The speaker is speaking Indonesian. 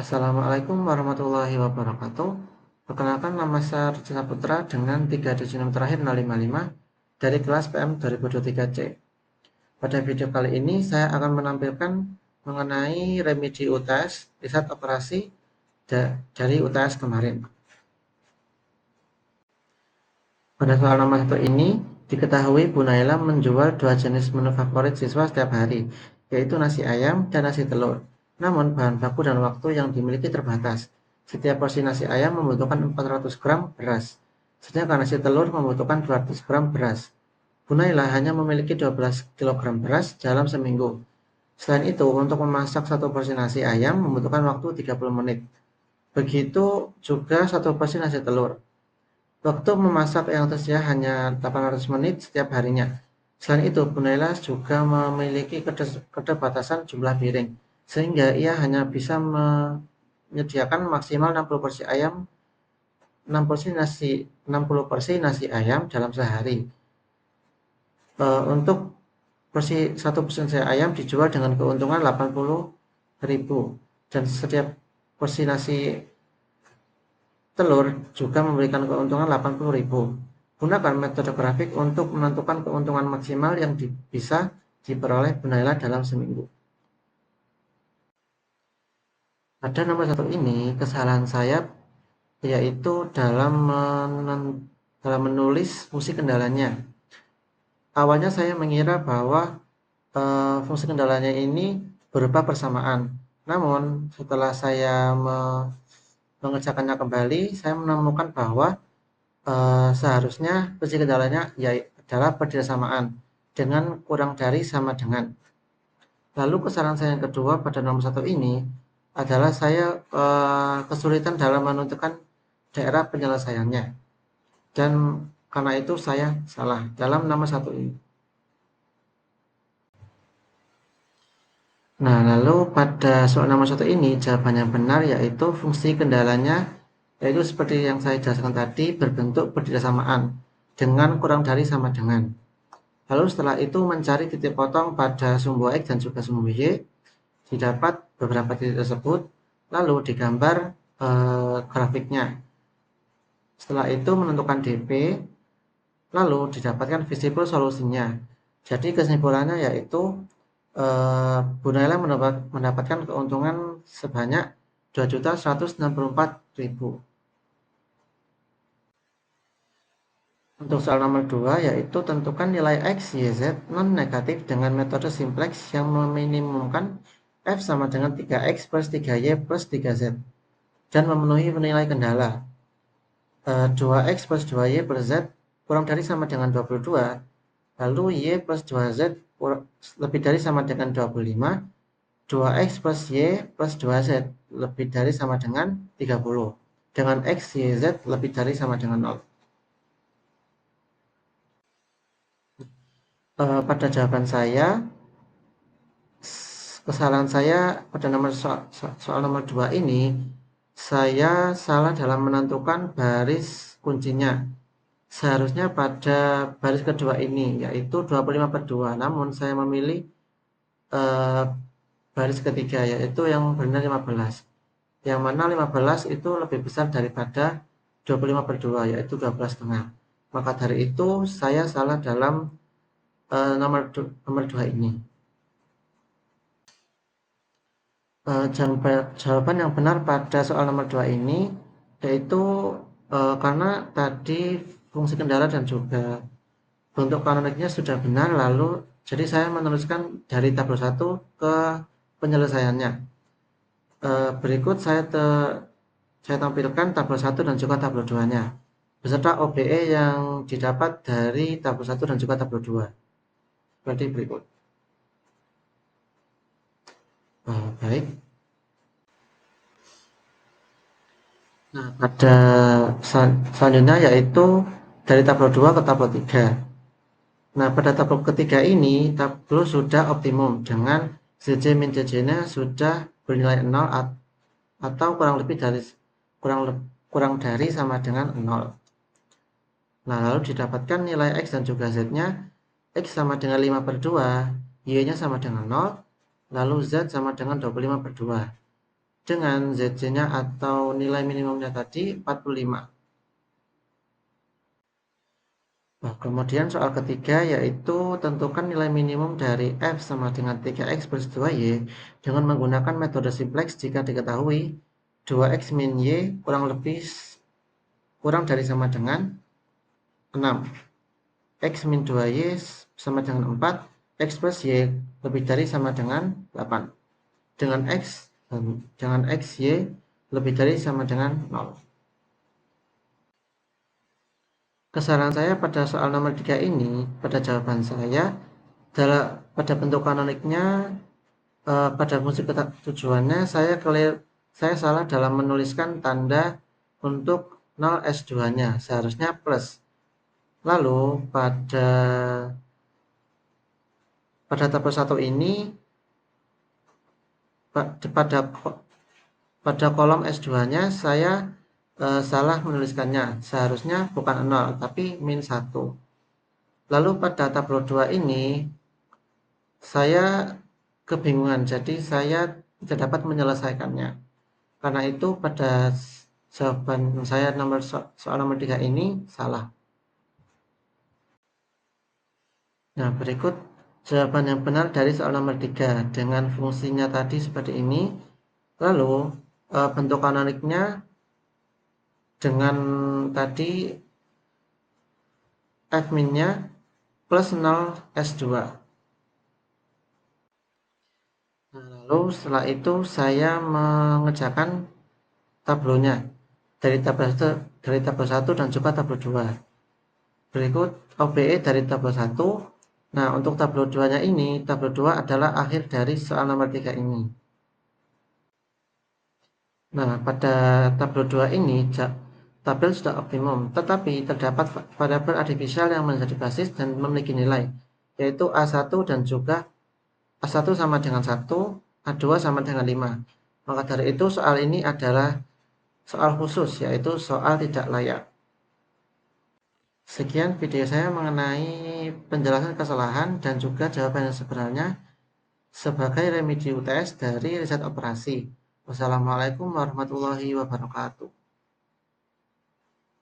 Assalamualaikum warahmatullahi wabarakatuh. Perkenalkan, nama saya Arjuna Saputra dengan 3 digit NIM terakhir 055 dari kelas PM 2023C. Pada video kali ini saya akan menampilkan mengenai remedi UTS riset operasi dari UTS kemarin. Pada soal nomor 1 ini diketahui Bu Naila menjual 2 jenis menu favorit siswa setiap hari, yaitu nasi ayam dan nasi telur. Namun bahan baku dan waktu yang dimiliki terbatas. Setiap porsi nasi ayam membutuhkan 400 gram beras, sedangkan nasi telur membutuhkan 200 gram beras. Bu Naila hanya memiliki 12 kg beras dalam seminggu. Selain itu, untuk memasak satu porsi nasi ayam membutuhkan waktu 30 menit. Begitu juga satu porsi nasi telur. Waktu memasak yang tersedia hanya 800 menit setiap harinya. Selain itu, Bu Naila juga memiliki keterbatasan jumlah piring, sehingga ia hanya bisa menyediakan maksimal 60 porsi ayam, 60 porsi nasi ayam dalam sehari. Untuk satu porsi nasi ayam dijual dengan keuntungan 80.000, dan setiap porsi nasi telur juga memberikan keuntungan 80.000. Gunakan metode grafik untuk menentukan keuntungan maksimal yang bisa diperoleh Bu Naila dalam seminggu. Pada nomor 1 ini, kesalahan saya yaitu dalam menulis fungsi kendalanya. Awalnya saya mengira bahwa fungsi kendalanya ini berupa persamaan. Namun setelah saya mengerjakannya kembali, saya menemukan bahwa seharusnya fungsi kendalanya adalah berdasarkan dengan kurang dari sama dengan. Lalu kesalahan saya yang kedua pada nomor 1 ini adalah saya kesulitan dalam menentukan daerah penyelesaiannya, dan karena itu saya salah dalam nomor 1 ini. Nah, lalu pada soal nomor 1 ini jawabannya benar, yaitu fungsi kendalanya yaitu seperti yang saya jelaskan tadi, berbentuk berdasarkan dengan kurang dari sama dengan. Lalu setelah itu mencari titik potong pada sumbu X dan juga sumbu Y, didapat beberapa titik tersebut, lalu digambar grafiknya. Setelah itu menentukan DP, lalu didapatkan visible solusinya. Jadi kesimpulannya yaitu Bu Naila mendapatkan keuntungan sebanyak 2.164.000. Untuk soal nomor 2 yaitu tentukan nilai X, Y, Z non-negatif dengan metode simplex yang meminimumkan F sama dengan 3X plus 3Y plus 3Z dan memenuhi nilai kendala 2X plus 2Y plus Z kurang dari sama dengan 22, lalu Y plus 2Z lebih dari sama dengan 25, 2X plus Y plus 2Z lebih dari sama dengan 30, dengan X, Y, Z lebih dari sama dengan 0. Pada jawaban saya, kesalahan saya pada soal nomor 2 ini, saya salah dalam menentukan baris kuncinya. Seharusnya pada baris kedua ini, yaitu 25/2, namun saya memilih baris ketiga, yaitu yang benar 15. Yang mana 15 itu lebih besar daripada 25/2, yaitu 12,5. Maka dari itu saya salah dalam nomor 2 ini. Jawaban yang benar pada soal nomor 2 ini yaitu karena tadi fungsi kendala dan juga bentuk kanoniknya sudah benar, lalu jadi saya meneruskan dari tabel 1 ke penyelesaiannya. Berikut saya tampilkan tabel 1 dan juga tabel 2-nya beserta OBE yang didapat dari tabel 1 dan juga tabel 2 seperti berikut. Baik. Nah, pada selanjutnya yaitu dari tabel 2 ke tabel 3. Nah, pada tabel ketiga ini tabel sudah optimum dengan CJ min CJ-nya sudah bernilai 0 atau kurang dari sama dengan 0. Nah, lalu didapatkan nilai X dan juga Z-nya. X sama dengan 5/2, Y-nya sama dengan 0, lalu Z sama dengan 25/2. dengan ZC-nya atau nilai minimumnya tadi 45. Nah, kemudian soal ketiga yaitu tentukan nilai minimum dari F sama dengan 3X plus 2Y dengan menggunakan metode simplex jika diketahui 2X min Y kurang dari sama dengan 6. X min 2Y sama dengan 4. X plus Y lebih dari sama dengan 8. Dengan X Y lebih dari sama dengan 0. Kesalahan saya pada soal nomor 3 ini, pada jawaban saya, pada bentuk kanoniknya, pada fungsi tujuannya, saya salah dalam menuliskan tanda untuk 0 S2-nya, seharusnya plus. Lalu pada tabel 1 ini, pada pada kolom S2-nya saya salah menuliskannya, seharusnya bukan 0 tapi min 1. Lalu pada tabel 2 ini saya kebingungan, jadi saya tidak dapat menyelesaikannya. Karena itu pada jawaban saya soal nomor 3 ini salah. Nah, berikut jawaban yang benar dari soal nomor 3 dengan fungsinya tadi seperti ini. Lalu bentuk kanoniknya dengan tadi F min-nya plus 0 S2. Nah, lalu setelah itu saya mengerjakan tabelnya dari tabel 1 dan juga tabel 2. Berikut OBE dari tabel 1. Nah, untuk tabel 2-nya ini, tabel 2 adalah akhir dari soal nomor 3 ini. Nah, pada tabel 2 ini tabel sudah optimum, tetapi terdapat variabel artifisial yang menjadi basis dan memiliki nilai, yaitu A1 dan juga A1 sama dengan 1, A2 sama dengan 5. Maka dari itu soal ini adalah soal khusus, yaitu soal tidak layak. Sekian video saya mengenai penjelasan kesalahan dan juga jawaban yang sebenarnya sebagai remedi UTS dari riset operasi. Wassalamualaikum warahmatullahi wabarakatuh.